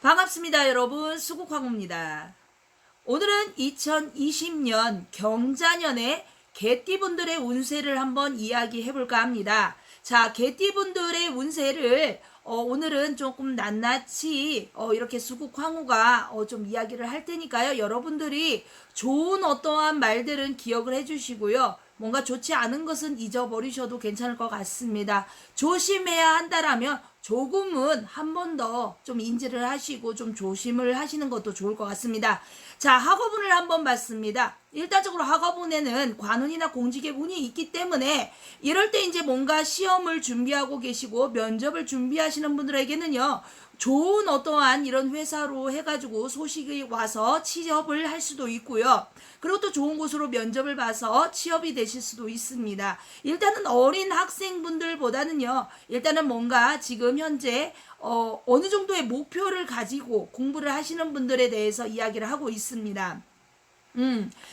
반갑습니다, 여러분. 수국황호입니다. 오늘은 2020년 경자년의 개띠분들의 운세를 한번 이야기해 볼까 합니다. 자, 개띠분들의 운세를 오늘은 조금 낱낱이 이렇게 수국황호가 좀 이야기를 할 테니까요. 여러분들이 좋은 어떠한 말들은 기억을 해 주시고요. 뭔가 좋지 않은 것은 잊어버리셔도 괜찮을 것 같습니다. 조심해야 한다라면 조금은 한 번 더 좀 인지를 하시고 좀 조심을 하시는 것도 좋을 것 같습니다. 자, 학업운을 한번 봤습니다. 일단적으로 학업운에는 관운이나 공직의 운이 있기 때문에 이럴 때 이제 뭔가 시험을 준비하고 계시고 면접을 준비하시는 분들에게는요, 좋은 어떠한 이런 회사로 해가지고 소식이 와서 취업을 할 수도 있고요. 그리고 또 좋은 곳으로 면접을 봐서 취업이 되실 수도 있습니다. 일단은 어린 학생분들보다는요, 일단은 뭔가 지금 현재 어느 정도의 목표를 가지고 공부를 하시는 분들에 대해서 이야기를 하고 있습니다.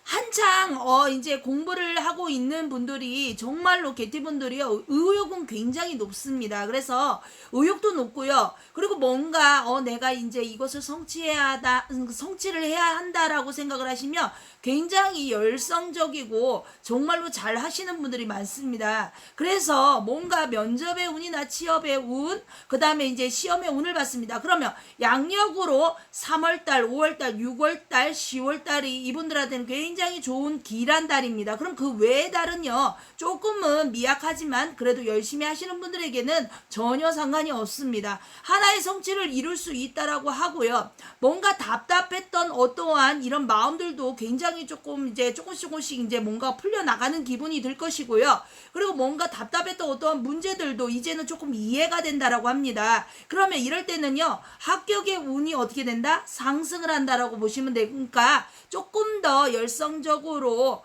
한창 이제 공부를 하고 있는 분들이 정말로 개띠분들이요, 의욕은 굉장히 높습니다. 그래서 의욕도 높고요. 그리고 뭔가 내가 이제 이것을 성취를 해야 한다라고 생각을 하시면 굉장히 열성적이고 정말로 잘 하시는 분들이 많습니다. 그래서 뭔가 면접의 운이나 취업의 운, 그 다음에 이제 시험의 운을 봤습니다. 그러면 양력으로 3월달, 5월달, 6월달, 10월달이 이분들한테는 굉장히 좋은 길한 달입니다. 그럼 그 외의 달은요, 조금은 미약하지만 그래도 열심히 하시는 분들에게는 전혀 상관이 없습니다. 하나의 성취를 이룰 수 있다라고 하고요. 뭔가 답답했던 어떠한 이런 마음들도 굉장히 조금 이제 조금씩 이제 뭔가 풀려나가는 기분이 들 것이고요. 그리고 뭔가 답답했던 어떠한 문제들도 이제는 조금 이해가 된다라고 합니다. 그러면 이럴 때는요, 합격의 운이 어떻게 된다? 상승을 한다라고 보시면 되니까 조금 더 열성적으로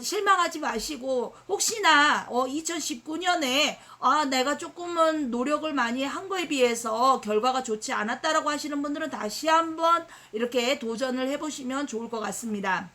실망하지 마시고, 혹시나 2019년에 내가 조금은 노력을 많이 한 거에 비해서 결과가 좋지 않았다라고 하시는 분들은 다시 한번 이렇게 도전을 해보시면 좋을 것 같습니다.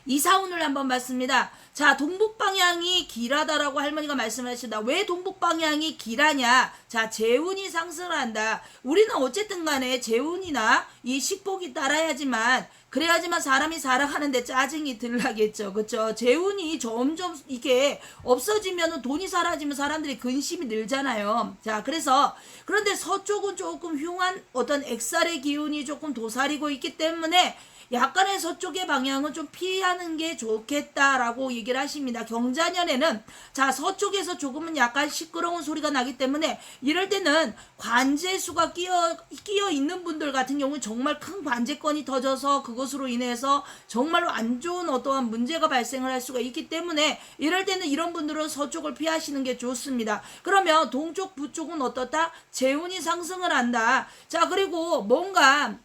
이사운을 한번 봤습니다. 자, 동북방향이 길하다라고 할머니가 말씀하신다. 왜 동북방향이 길하냐? 자, 재운이 상승을 한다. 우리는 어쨌든 간에 재운이나 이 식복이 따라야지만, 그래야지만 사람이 살아가는데 짜증이 들라겠죠. 그쵸? 재운이 점점 이게 없어지면, 돈이 사라지면 사람들이 근심이 늘잖아요. 자, 그런데 서쪽은 조금 흉한 어떤 액살의 기운이 조금 도사리고 있기 때문에 약간의 서쪽의 방향은 좀 피하는 게 좋겠다라고 얘기를 하십니다. 경자년에는 자, 서쪽에서 조금은 약간 시끄러운 소리가 나기 때문에 이럴 때는 관제수가 끼어 있는 분들 같은 경우는 정말 큰 관제권이 터져서 그것으로 인해서 정말로 안 좋은 어떠한 문제가 발생을 할 수가 있기 때문에 이럴 때는 이런 분들은 서쪽을 피하시는 게 좋습니다. 그러면 동쪽, 북쪽은 어떻다? 재운이 상승을 한다. 자, 그리고 뭔가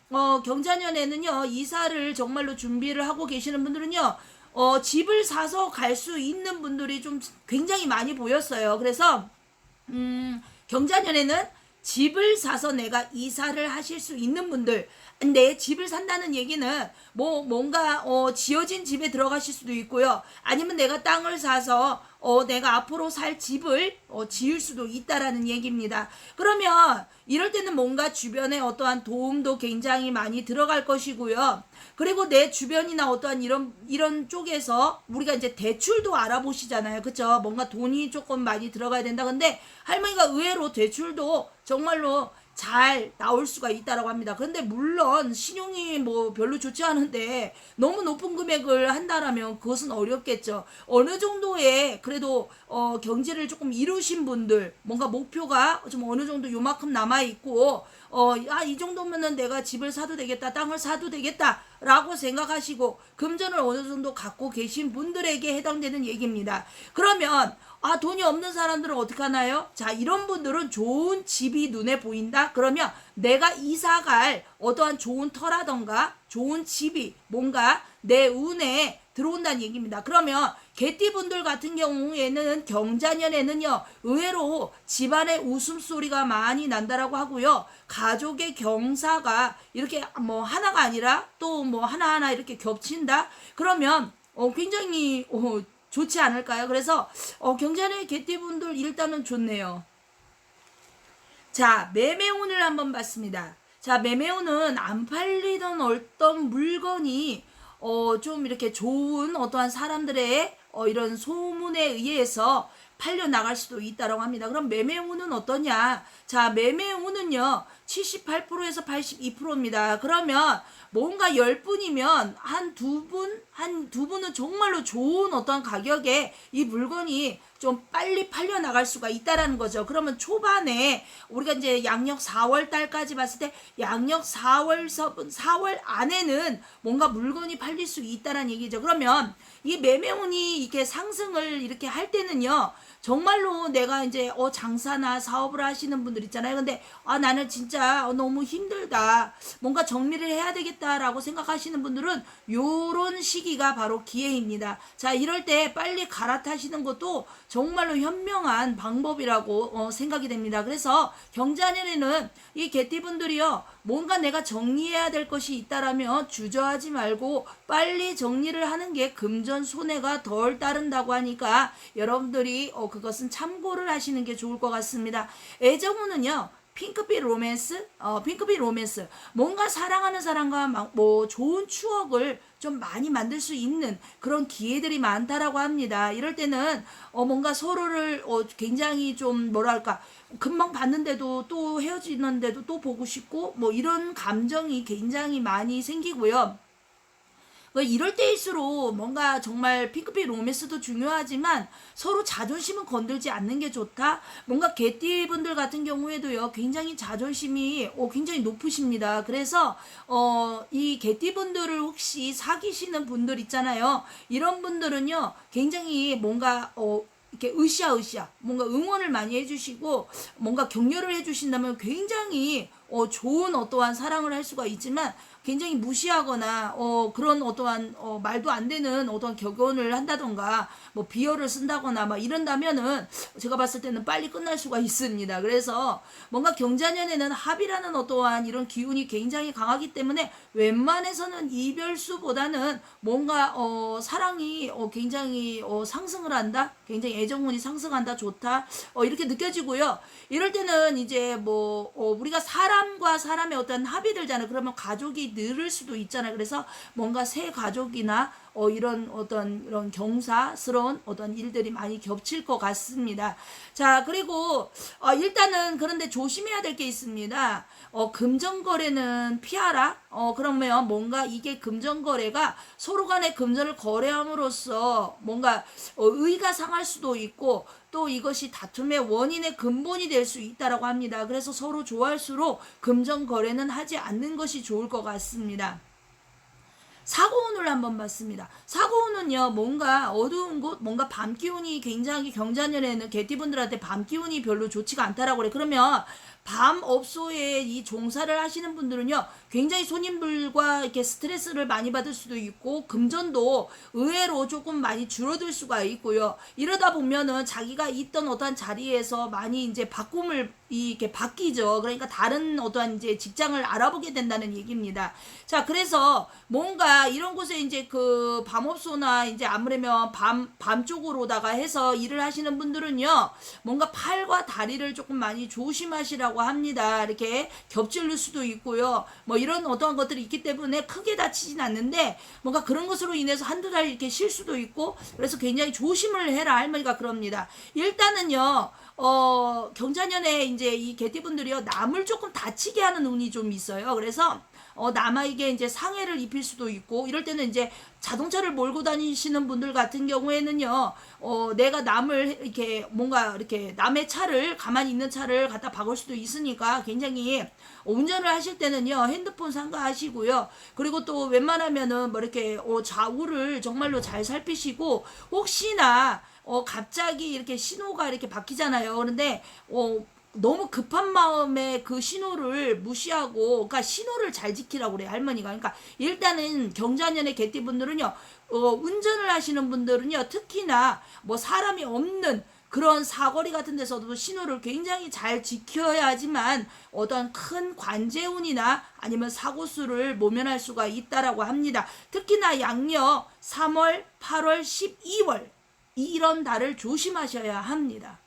경자년에는요, 이사를 정말로 준비를 하고 계시는 분들은요, 집을 사서 갈 수 있는 분들이 좀 굉장히 많이 보였어요. 그래서 경자년에는 집을 사서 내가 이사를 하실 수 있는 분들, 내 집을 산다는 얘기는 뭔가 지어진 집에 들어가실 수도 있고요. 아니면 내가 땅을 사서 내가 앞으로 살 집을 지을 수도 있다라는 얘기입니다. 그러면 이럴 때는 뭔가 주변에 어떠한 도움도 굉장히 많이 들어갈 것이고요. 그리고 내 주변이나 어떠한 이런 쪽에서 우리가 이제 대출도 알아보시잖아요. 그쵸? 뭔가 돈이 조금 많이 들어가야 된다. 근데 할머니가 의외로 대출도 정말로 잘 나올 수가 있다라고 합니다. 그런데 물론 신용이 별로 좋지 않은데 너무 높은 금액을 한다라면 그것은 어렵겠죠. 어느 정도의 그래도 경제를 조금 이루신 분들, 뭔가 목표가 좀 어느 정도 요만큼 남아 있고 이 정도면은 내가 집을 사도 되겠다, 땅을 사도 되겠다 라고 생각하시고 금전을 어느 정도 갖고 계신 분들에게 해당되는 얘기입니다. 그러면 돈이 없는 사람들은 어떻게 하나요? 자, 이런 분들은 좋은 집이 눈에 보인다? 그러면 내가 이사갈 어떠한 좋은 터라던가 좋은 집이 뭔가 내 운에 들어온다는 얘기입니다. 그러면 개띠분들 같은 경우에는 경자년에는요, 의외로 집안의 웃음소리가 많이 난다라고 하고요. 가족의 경사가 이렇게 하나가 아니라 또 하나하나 이렇게 겹친다? 그러면 굉장히 좋지 않을까요? 그래서 경자년 개띠분들 일단은 좋네요. 자, 매매운을 한번 봤습니다. 자, 매매운은 안 팔리던 어떤 물건이 좀 이렇게 좋은 어떠한 사람들의 이런 소문에 의해서 팔려 나갈 수도 있다고 합니다. 그럼 매매운은 어떠냐? 자, 매매운은요 78%에서 82%입니다. 그러면 뭔가 10분이면 한 두 분은 정말로 좋은 어떤 가격에 이 물건이 좀 빨리 팔려 나갈 수가 있다라는 거죠. 그러면 초반에 우리가 이제 양력 4월 달까지 봤을 때 양력 4월 안에는 뭔가 물건이 팔릴 수 있다라는 얘기죠. 그러면 이 매매운이 이렇게 상승을 이렇게 할 때는요. 정말로 내가 이제 장사나 사업을 하시는 분들 있잖아요. 근데 나는 진짜 너무 힘들다. 뭔가 정리를 해야 되겠다라고 생각하시는 분들은 요런 시기가 바로 기회입니다. 자, 이럴 때 빨리 갈아타시는 것도 정말로 현명한 방법이라고 생각이 됩니다. 그래서 경자년에는 이 개띠분들이요. 뭔가 내가 정리해야 될 것이 있다라면 주저하지 말고 빨리 정리를 하는 게 금전 손해가 덜 따른다고 하니까 여러분들이 그것은 참고를 하시는 게 좋을 것 같습니다. 애정운은요. 핑크빛 로맨스, 핑크빛 로맨스. 뭔가 사랑하는 사람과 뭐 좋은 추억을 좀 많이 만들 수 있는 그런 기회들이 많다라고 합니다. 이럴 때는 뭔가 서로를 굉장히 좀 뭐랄까 금방 봤는데도 또 헤어지는데도 또 보고 싶고 뭐 이런 감정이 굉장히 많이 생기고요. 이럴 때일수록 뭔가 정말 핑크빛 로맨스도 중요하지만 서로 자존심은 건들지 않는 게 좋다. 뭔가 개띠분들 같은 경우에도요 굉장히 자존심이 굉장히 높으십니다. 그래서 이 개띠분들을 혹시 사귀시는 분들 있잖아요. 이런 분들은요 굉장히 뭔가 이렇게 으쌰으쌰 뭔가 응원을 많이 해주시고 뭔가 격려를 해주신다면 굉장히 좋은 어떠한 사랑을 할 수가 있지만 굉장히 무시하거나 그런 어떠한 말도 안 되는 어떠한 격언을 한다던가 뭐 비열을 쓴다거나 막 이런다면은 제가 봤을 때는 빨리 끝날 수가 있습니다. 그래서 뭔가 경자년에는 합이라는 어떠한 이런 기운이 굉장히 강하기 때문에 웬만해서는 이별수보다는 뭔가 사랑이 굉장히 상승을 한다, 굉장히 애정운이 상승한다, 좋다 이렇게 느껴지고요. 이럴 때는 이제 뭐 우리가 사람과 사람의 어떤 합이 들잖아요. 그러면 가족이 늘을 수도 있잖아요. 그래서 뭔가 새 가족이나 이런 어떤 이런 경사스러운 어떤 일들이 많이 겹칠 것 같습니다. 자, 그리고 일단은 그런데 조심해야 될 게 있습니다. 금전거래는 피하라. 그러면 뭔가 이게 금전거래가 서로 간에 금전을 거래함으로써 뭔가 의가 상할 수도 있고 또 이것이 다툼의 원인의 근본이 될 수 있다라고 합니다. 그래서 서로 좋아할수록 금전거래는 하지 않는 것이 좋을 것 같습니다. 사고운을 한번 봤습니다. 사고운은요 뭔가 어두운 곳 뭔가 밤기운이 굉장히 경자년에는 개띠분들한테 밤기운이 별로 좋지가 않다라고 그래. 그러면 밤업소에 이 종사를 하시는 분들은요 굉장히 손님들과 이렇게 스트레스를 많이 받을 수도 있고 금전도 의외로 조금 많이 줄어들 수가 있고요. 이러다 보면은 자기가 있던 어떠한 자리에서 많이 이제 바꿈을 이렇게 바뀌죠. 그러니까 다른 어떠한 이제 직장을 알아보게 된다는 얘기입니다. 자, 그래서 뭔가 이런 곳에 이제 그 밤업소나 이제 아무래면 밤 쪽으로다가 해서 일을 하시는 분들은요 뭔가 팔과 다리를 조금 많이 조심하시라고 합니다. 이렇게 겹칠 수도 있고요. 뭐 이런 어떠한 것들이 있기 때문에 크게 다치진 않는데 뭔가 그런 것으로 인해서 한두 달 이렇게 쉴 수도 있고 그래서 굉장히 조심을 해라 할머니가 그럽니다. 일단은요 경자년에 이제 이 개띠분들이요 남을 조금 다치게 하는 운이 좀 있어요. 그래서 남에게 이제 상해를 입힐 수도 있고 이럴 때는 이제 자동차를 몰고 다니시는 분들 같은 경우에는요 내가 남을 이렇게 뭔가 이렇게 남의 차를 가만히 있는 차를 갖다 박을 수도 있으니까 굉장히 운전을 하실 때는요 핸드폰 삼가하시고요. 그리고 또 웬만하면은 뭐 이렇게 좌우를 정말로 잘 살피시고 혹시나 갑자기 이렇게 신호가 이렇게 바뀌잖아요. 그런데 너무 급한 마음에 그 신호를 무시하고 그러니까 신호를 잘 지키라고 그래요 할머니가. 그러니까 일단은 경자년의 개띠분들은요 운전을 하시는 분들은요 특히나 뭐 사람이 없는 그런 사거리 같은 데서도 신호를 굉장히 잘 지켜야지만 어떤 큰 관제운이나 아니면 사고수를 모면할 수가 있다라고 합니다. 특히나 양력 3월, 8월, 12월 이런 달을 조심하셔야 합니다.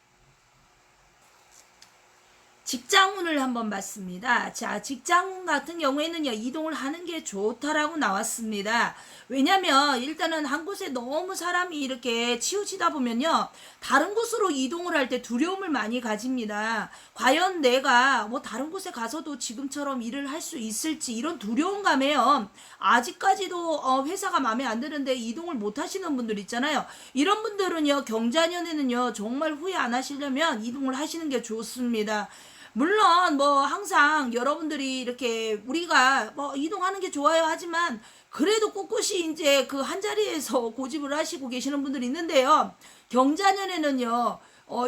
직장운을 한번 봤습니다. 자, 직장운 같은 경우에는요, 이동을 하는 게 좋다라고 나왔습니다. 왜냐면 일단은 한 곳에 너무 사람이 이렇게 치우치다 보면요, 다른 곳으로 이동을 할 때 두려움을 많이 가집니다. 과연 내가 뭐 다른 곳에 가서도 지금처럼 일을 할 수 있을지, 이런 두려움감에요. 아직까지도 회사가 마음에 안 드는데 이동을 못 하시는 분들 있잖아요. 이런 분들은요, 경자년에는요, 정말 후회 안 하시려면 이동을 하시는 게 좋습니다. 물론 뭐 항상 여러분들이 이렇게 우리가 뭐 이동하는 게 좋아요 하지만, 그래도 꿋꿋이 이제 그 한 자리에서 고집을 하시고 계시는 분들이 있는데요. 경자년에는요,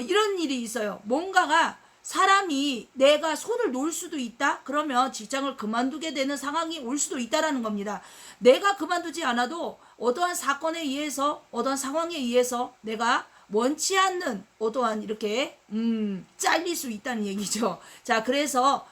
이런 일이 있어요. 뭔가가 사람이 내가 손을 놓을 수도 있다? 그러면 직장을 그만두게 되는 상황이 올 수도 있다라는 겁니다. 내가 그만두지 않아도 어떠한 사건에 의해서, 어떠한 상황에 의해서 내가 원치 않는 어떠한 이렇게 잘릴 수 있다는 얘기죠. 자, 그래서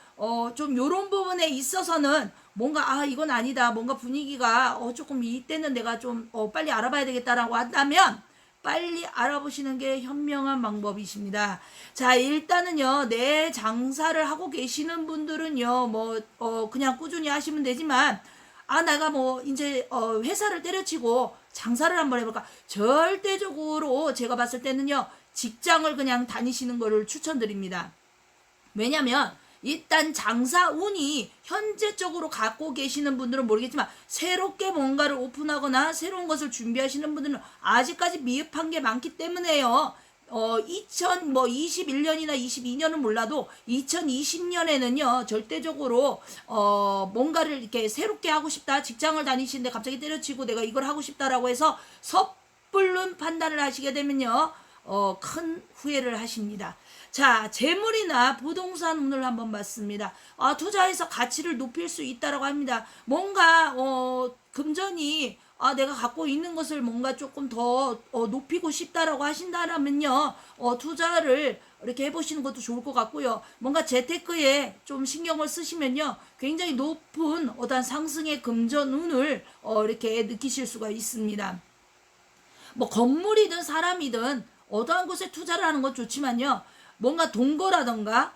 좀 요런 부분에 있어서는 뭔가 이건 아니다, 뭔가 분위기가 조금 이때는 내가 좀 빨리 알아봐야 되겠다라고 한다면 빨리 알아보시는 게 현명한 방법이십니다. 자, 일단은요, 내 장사를 하고 계시는 분들은요, 그냥 꾸준히 하시면 되지만, 내가 뭐 이제 회사를 때려치고 장사를 한번 해볼까? 절대적으로 제가 봤을 때는요, 직장을 그냥 다니시는 거를 추천드립니다. 왜냐면 일단 장사 운이 현재적으로 갖고 계시는 분들은 모르겠지만, 새롭게 뭔가를 오픈하거나 새로운 것을 준비하시는 분들은 아직까지 미흡한 게 많기 때문에요. 2021년이나 22년은 몰라도 2020년에는요, 절대적으로 뭔가를 이렇게 새롭게 하고 싶다, 직장을 다니시는데 갑자기 때려치고 내가 이걸 하고 싶다라고 해서 섣불른 판단을 하시게 되면요, 큰 후회를 하십니다. 자, 재물이나 부동산 운을 한번 봤습니다. 투자해서 가치를 높일 수 있다라고 합니다. 뭔가 금전이 내가 갖고 있는 것을 뭔가 조금 더 높이고 싶다라고 하신다라면요, 투자를 이렇게 해보시는 것도 좋을 것 같고요. 뭔가 재테크에 좀 신경을 쓰시면요, 굉장히 높은 어떤 상승의 금전 운을 이렇게 느끼실 수가 있습니다. 뭐 건물이든 사람이든 어떠한 곳에 투자를 하는 건 좋지만요, 뭔가 동거라던가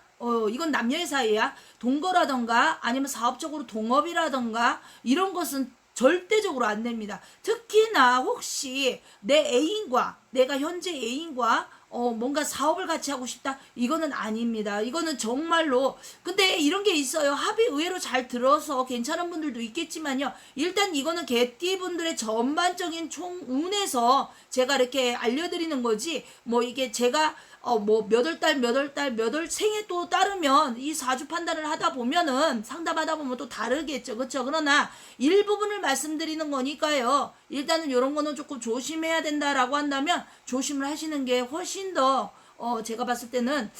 이건 남녀의 사이야, 동거라던가 아니면 사업적으로 동업이라던가 이런 것은 절대적으로 안 됩니다. 특히나 혹시 내 애인과, 내가 현재 애인과 뭔가 사업을 같이 하고 싶다? 이거는 아닙니다. 이거는 정말로, 근데 이런 게 있어요. 합이 의외로 잘 들어서 괜찮은 분들도 있겠지만요, 일단 이거는 개띠분들의 전반적인 총운에서 제가 이렇게 알려드리는 거지, 뭐 이게 제가 몇 월 생에 또 따르면 이 사주 판단을 하다 보면은, 상담하다 보면 또 다르겠죠. 그렇죠? 그러나 일부분을 말씀드리는 거니까요, 일단은 이런 거는 조금 조심해야 된다라고 한다면 조심을 하시는 게 훨씬 더 제가 봤을 때는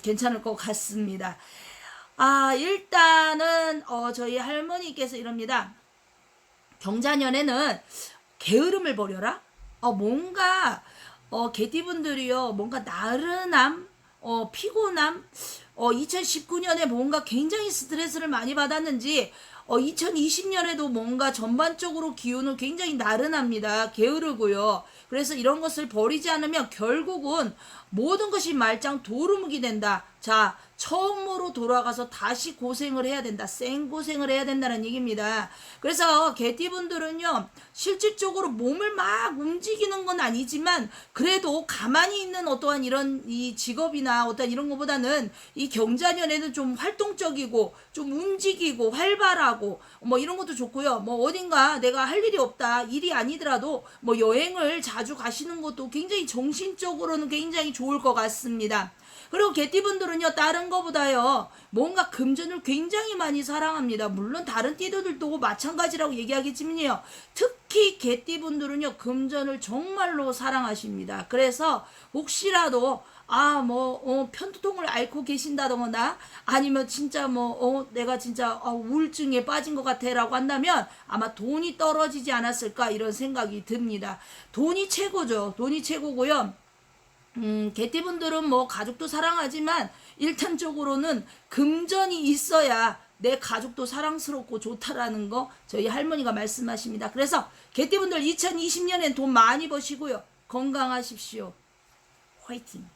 괜찮을 것 같습니다. 일단은 저희 할머니께서 이럽니다. 경자년에는 게으름을 버려라. 뭔가 개띠분들이요, 뭔가 나른함, 피곤함, 2019년에 뭔가 굉장히 스트레스를 많이 받았는지 2020년에도 뭔가 전반적으로 기운은 굉장히 나른합니다. 게으르고요. 그래서 이런 것을 버리지 않으면 결국은 모든 것이 말짱 도루묵이 된다. 자, 처음으로 돌아가서 다시 고생을 해야 된다. 생고생을 해야 된다는 얘기입니다. 그래서 개띠분들은요, 실질적으로 몸을 막 움직이는 건 아니지만 그래도 가만히 있는 어떠한 이런 이 직업이나 어떤 이런 것보다는 이 경자년에는 좀 활동적이고 좀 움직이고 활발하고 뭐 이런 것도 좋고요. 뭐 어딘가 내가 할 일이 없다, 일이 아니더라도 뭐 여행을 자주 가시는 것도 굉장히 정신적으로는 굉장히 좋을 것 같습니다. 그리고 개띠분들은요, 다른 거보다요, 뭔가 금전을 굉장히 많이 사랑합니다. 물론 다른 띠들도 마찬가지라고 얘기하겠지만요, 특히 개띠분들은요, 금전을 정말로 사랑하십니다. 그래서 혹시라도 편두통을 앓고 계신다거나 아니면 진짜 내가 진짜 우울증에 빠진 것 같아라고 한다면 아마 돈이 떨어지지 않았을까, 이런 생각이 듭니다. 돈이 최고죠. 돈이 최고고요. 개띠분들은 뭐 가족도 사랑하지만 일단적으로는 금전이 있어야 내 가족도 사랑스럽고 좋다라는 거 저희 할머니가 말씀하십니다. 그래서 개띠분들 2020년엔 돈 많이 버시고요, 건강하십시오. 화이팅!